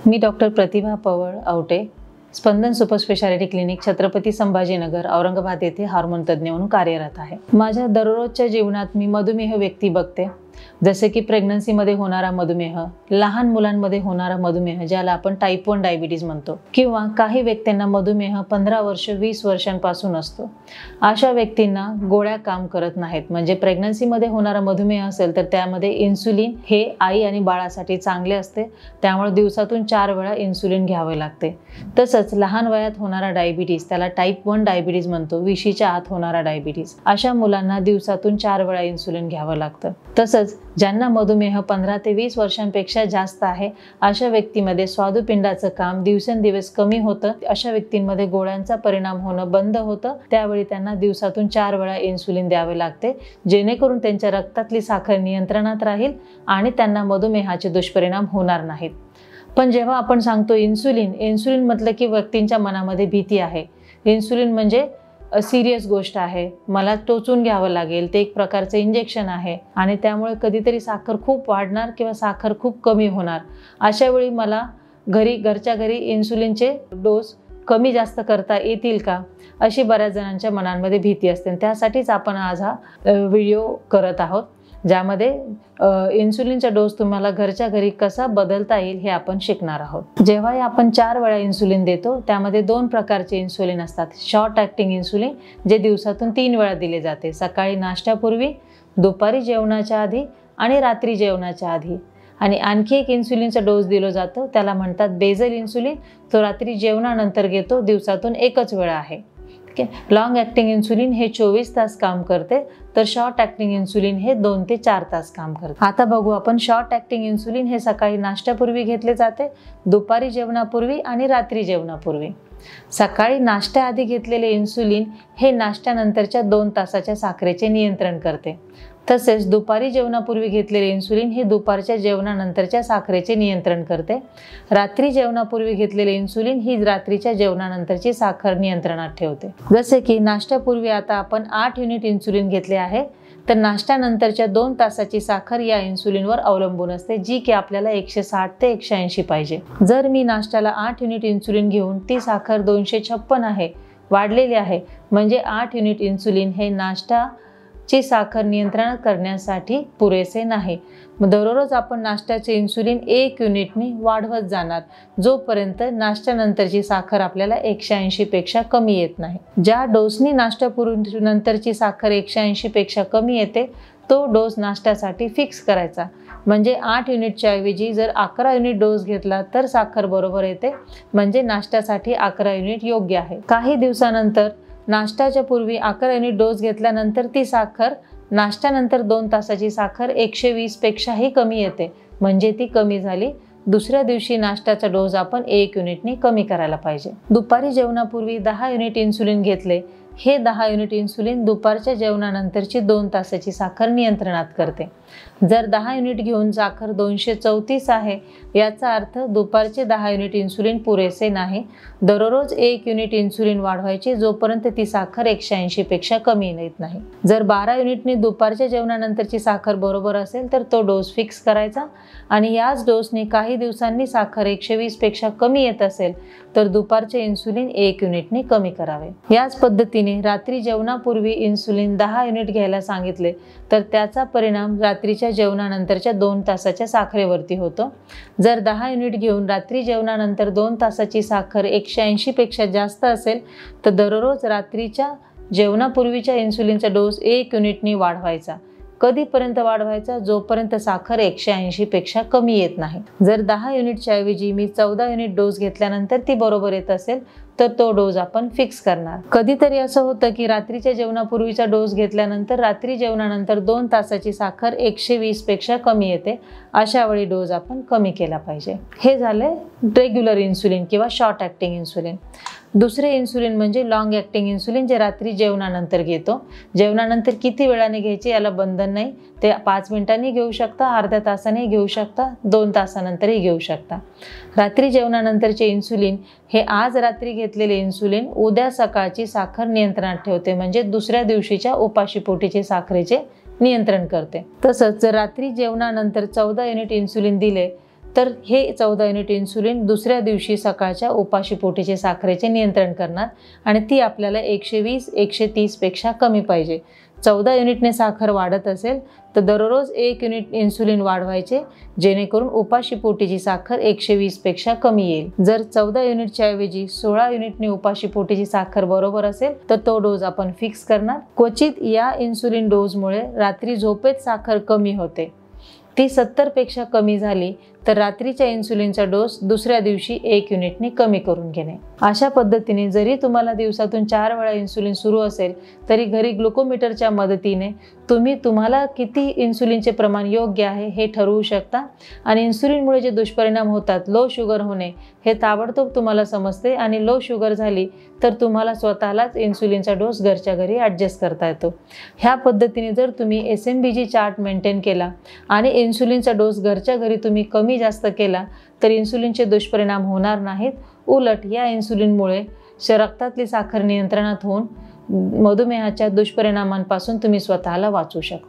मी doctor Pratibha Pawal Awate, Spandan super speciality clinic, Chhatrapati Sambhajinagar, Aurangabad येथे hormone तज्ञ म्हणून कार्यरत आहे। माझ्या दररोजच्या जीवनात मी मधुमेह व्यक्ती बघते, जसे की प्रेग्नन्सीमध्ये होणारा मधुमेह, लहान मुलांमध्ये होणारा मधुमेह ज्याला आपण टाइप 1 डायबिटीज म्हणतो, किंवा काही व्यक्तींना मधुमेह 15 वर्ष 20 वर्षांपासून असतो। अशा व्यक्तींना गोळ्या काम करत नाहीत। म्हणजे प्रेग्नन्सीमध्ये होणारा मधुमेह असेल तर त्यामध्ये इन्सुलिन हे आई आणि बाळासाठी चांगले असते, त्यामुळे दिवसातून 4 वेळा इन्सुलिन घ्यावे लागते। तसंच लहान वयात होणारा डायबिटीज, त्याला टाइप 1 डायबिटीज म्हणतो, विशीच्या आत होणारा डायबिटीज, अशा मुलांना दिवसातून 4 वेळा इन्सुलिन घ्यावं लागतं। तसंच ज्यांना मधुमेह 15 ते 20 वर्षांपेक्षा जास्त आहे, अशा व्यक्तीमध्ये स्वादुपिंडाचं काम दिवसेंदिवस कमी होतं। अशा व्यक्तींमध्ये गोळ्यांचा परिणाम होणं बंद होतं। त्यावेळी त्यांना दिवसातून 4 वेळा इन्सुलिन द्यावे लागते, जेणेकरून त्यांच्या रक्तातली साखर नियंत्रणात राहील आणि त्यांना मधुमेहाचे दुष्परिणाम होणार नाहीत। पण जेव्हा आपण सांगतो इन्सुलिन म्हटलं की व्यक्तींच्या मनामध्ये भीती आहे। इन्सुलिन म्हणजे सिरियस गोष्ट आहे, मला टोचून घ्यावं लागेल, ते एक प्रकारचं इंजेक्शन आहे आणि त्यामुळे कधीतरी साखर खूप वाढणार किंवा साखर खूप कमी होणार। अशा वेळी मला घरच्या घरी इन्सुलिनचे डोस कमी जास्त करता येतील का, अशी बऱ्याच जणांच्या मनांमध्ये भीती असते। त्यासाठीच आपण आज हा व्हिडिओ करत आहोत, ज्यामध्ये इन्सुलिनचा डोस तुम्हाला घरच्या घरी कसा बदलता येईल हे आपण शिकणार आहोत। जेव्हा आपण 4 वेळा इन्सुलिन देतो, त्यामध्ये 2 प्रकारचे इन्सुलिन असतात। शॉर्ट ॲक्टिंग इन्सुलिन जे दिवसातून 3 वेळा दिले जाते, सकाळी नाश्त्यापूर्वी, दुपारी जेवणाच्या आधी आणि रात्री जेवणाच्या आधी। आणि आणखी एक इन्सुलिनचा डोस दिला जातो, त्याला म्हणतात बेसल इन्सुलिन, तो रात्री जेवणानंतर घेतो, दिवसातून एकच वेळा आहे। लॉन्ग ॲक्टिंग इन्सुलिन हे 24 तास काम करते, तर शॉर्ट ॲक्टिंग इन्सुलिन हे 2 ते 4 तास काम करते। आता बघू आपण शॉर्ट ॲक्टिंग इन्सुलिन हे सकाळी नाश्त्यापूर्वी घेतले जाते, दुपारी जेवणापूर्वी आणि रात्री जेवणापूर्वी। सकाळी नाश्त्याआधी घेतलेले इन्सुलिन हे नाश्त्यानंतरच्या 2 तासाच्या साखरेचे नियंत्रण करते। तसेच दुपारी जेवणापूर्वी घेतलेले इन्सुलिन हे दुपारच्या जेवणानंतरच्या साखरेचे नियंत्रण करते। रात्री जेवणापूर्वी घेतलेले इन्सुलिन ही रात्रीच्या जेवणानंतरची साखर नियंत्रणात ठेवते। जसे की नाश्त्यापूर्वी आता आपण 8 युनिट इन्सुलिन घेतले आहे, तर नाश्त्यानंतरच्या 2 तासाची साखर या इन्सुलिनवर अवलंबून असते, जी की आपल्याला 160 ते 180 पाहिजे। जर मी नाश्त्याला 8 युनिट इन्सुलिन घेऊन ती साखर 256 आहे, वाढलेली आहे, म्हणजे 8 युनिट इन्सुलिन हे नाश्त्याची साखर नियंत्रण करण्यासाठी पुरेसे नाही। दररोज आपण नाश्त्याचे इन्सुलिन 1 युनिटनी वाढवत जाणार, जोपर्यंत नाश्त्यानंतरची साखर आपल्याला 180 पेक्षा कमी येत नाही। ज्या डोसनी नाश्त्यापूर्वी नंतरची साखर 180 पेक्षा कमी येते, तो डोस नाश्त्यासाठी फिक्स करायचा। म्हणजे 8 युनिटच्या ऐवजी जर 11 युनिट डोस घेतला तर साखर बरोबर येते, म्हणजे नाश्त्यासाठी 11 युनिट योग्य आहे। काही दिवसानंतर नाश्त्याच्या पूर्वी 11 युनिट डोस घेतल्यानंतर ती साखर नाश्त्यानंतर 2 तासाची साखर 120 पेक्षाही कमी येते, म्हणजे ती कमी झाली। दुसऱ्या दिवशी नाश्त्याचा डोस आपण 1 युनिटनी कमी करायला पाहिजे। दुपारी जेवणापूर्वी 10 युनिट इन्सुलिन घेतले, हे 10 युनिट इन्सुलिन दुपारच्या जेवणानंतरची 2 तासाची साखर नियंत्रणात करते। जर 10 युनिट घेऊन साखर 234 आहे, याचा अर्थ दुपारचे 10 युनिट इन्सुलिन पुरेसे नाही। दररोज 1 युनिट इन्सुलिन वाढवायचे, जोपर्यंत ती साखर 180 पेक्षा कमी येत नाही। जर 12 युनिटनी दुपारच्या जेवणानंतरची साखर बरोबर असेल तर तो डोस फिक्स करायचा, आणि याच डोसने काही दिवसांनी साखर 120 पेक्षा कमी येत असेल तर दुपारचे इन्सुलिन 1 युनिटनी कमी करावे। याच पद्धतीने रात्री जेवणापूर्वी इन्सुलिन 10 युनिट घ्यायला सांगितले तर त्याचा परिणाम रात्रीच्या जेवणानंतरच्या 2 तासाच्या साखरेवरती होतो। जर 10 युनिट घेऊन रात्री जेवणानंतर 2 तासाची साखर 180 पेक्षा जास्त असेल तर दररोज रात्रीच्या जेवणापूर्वीच्या इन्सुलिनचा डोस 1 युनिटनी वाढवायचा। कधीपर्यंत वाढवायचा, जोपर्यंत साखर 180 पेक्षा कमी येत नाही। जर 10 युनिटच्या ऐवजी मी 14 युनिट डोस घेतल्यानंतर ती बरोबर येत असेल तर तो डोस आपण फिक्स करणार। कधीतरी असं होतं की रात्रीच्या जेवणापूर्वीचा डोस घेतल्यानंतर रात्री जेवणानंतर 2 तासाची साखर 120 पेक्षा कमी येते, अशा वेळी डोस आपण कमी केला पाहिजे। हे झाले रेग्युलर इन्सुलिन किंवा शॉर्ट ॲक्टिंग इन्सुलिन। दुसरे इन्सुलिन म्हणजे लॉन्ग ॲक्टिंग इन्सुलिन, जे रात्री जेवणानंतर घेतो। जेवणानंतर किती वेळाने घ्यायचे याला बंधन नाही, ते 5 मिनिटांनी घेऊ शकता, अर्ध्या तासाने घेऊ शकता, 2 तासानंतरही घेऊ शकता। रात्री जेवणानंतरचे इन्सुलिन हे आज रात्री घेतलेले इन्सुलिन उद्या सकाळची साखर नियंत्रणात ठेवते, म्हणजे दुसऱ्या दिवशीच्या उपाशीपोटीचे साखरेचे नियंत्रण करते। तसंच जर रात्री जेवणानंतर 14 युनिट इन्सुलिन दिले तर हे 14 युनिट इन्सुलिन दुसऱ्या दिवशी सकाळच्या उपाशी पोटीचे साखरेचे नियंत्रण करणार आणि ती आपल्याला 120-130 पेक्षा कमी पाहिजे. 14 युनिटने साखर वाढत असेल तर दररोज 1 युनिट इन्सुलिन वाढवायचे, जेणेकरून उपाशी पोटीची साखर 120 पेक्षा कमी येईल. जर 14 युनिटच्या ऐवजी 16 युनिटने उपाशी पोटीची साखर बरोबर असेल तर तो डोस आपण फिक्स करणार. क्वचित या इन्सुलिन डोजमुळे रात्री झोपेत साखर कमी होते. ती 70 पेक्षा कमी झाली तर रात्रीच्या इन्सुलिनचा डोस दुसऱ्या दिवशी 1 युनिटने कमी करून घेणे. अशा पद्धतीने जरी तुम्हाला दिवसातून 4 वेळा इन्सुलिन सुरू असेल तरी घरी ग्लुकोमीटरच्या मदतीने तुम्ही तुम्हाला किती इन्सुलिनचे प्रमाण योग्य आहे हे ठरवू शकता आणि इन्सुलिनमुळे जे दुष्परिणाम होतात, लो शुगर होणे, हे ताबडतोब तुम्हाला समजते आणि लो शुगर झाली तर तुम्हाला स्वतःलाच इन्सुलिनचा डोस घरच्या घरी ॲडजस्ट करता येतो. ह्या पद्धतीने जर तुम्ही SMBG चार्ट मेंटेन केला आणि इन्सुलिनचा डोस घरच्या घरी तुम्ही कमी जास्त केला तर इन्सुलिनचे दुष्परिणाम होणार नाहीत. उलट या इन्सुलिनमुळे रक्तातली साखर नियंत्रणात होऊन मधुमेहाच्या दुष्परिणामांपासून तुम्ही स्वतःला वाचवू शकता.